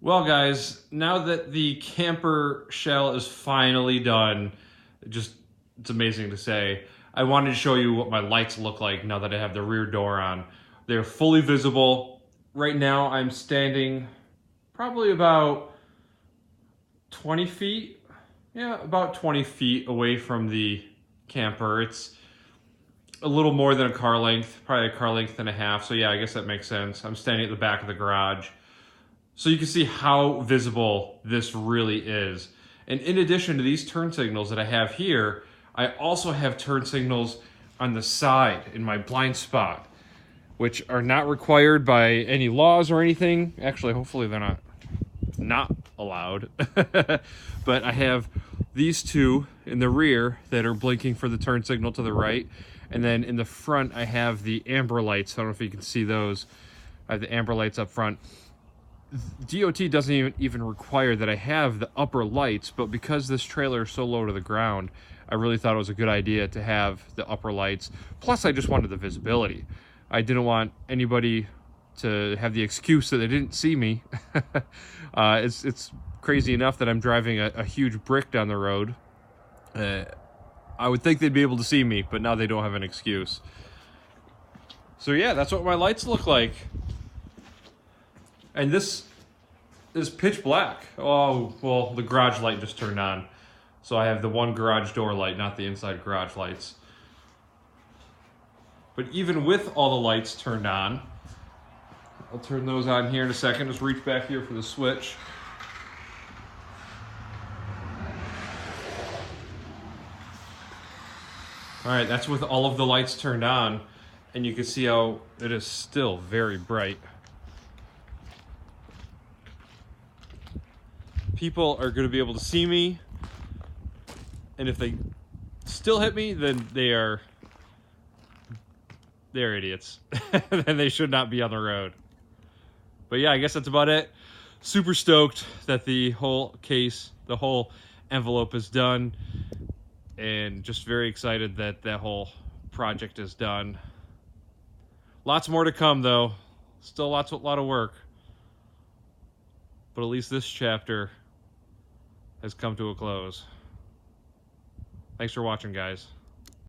Well, guys, now that the camper shell is finally done, just it's amazing to say. I wanted to show you what my lights look like now that I have the rear door on. They're fully visible. Right now, I'm standing probably about 20 feet. Yeah, about 20 feet away from the camper. It's a little more than a car length, probably a car length and a half. So yeah, I guess that makes sense. I'm standing at the back of the garage. So you can see how visible this really is. And in addition to these turn signals that I have here, I also have turn signals on the side in my blind spot, which are not required by any laws or anything. Actually, hopefully they're not allowed. But I have these two in the rear that are blinking for the turn signal to the right. And then in the front, I have the amber lights. I don't know if you can see those. I have the amber lights up front. DOT doesn't even require that I have the upper lights, but because this trailer is so low to the ground, I really thought it was a good idea to have the upper lights. Plus, I just wanted the visibility. I didn't want anybody to have the excuse that they didn't see me. It's crazy enough that I'm driving a huge brick down the road. I would think they'd be able to see me, but now they don't have an excuse. So yeah, that's what my lights look like. And this is pitch black. Oh, well, the garage light just turned on. So I have the one garage door light, not the inside garage lights. But even with all the lights turned on, I'll turn those on here in a second. Just reach back here for the switch. All right, that's with all of the lights turned on. And you can see how it is still very bright. People are going to be able to see me, and if they still hit me, then they're idiots. Then they should not be on the road. But yeah, I guess that's about it. Super stoked that the whole case, the whole envelope is done, and just very excited that that whole project is done. Lots more to come, though. Still a lot of work. But at least this chapter has come to a close. Thanks for watching, guys.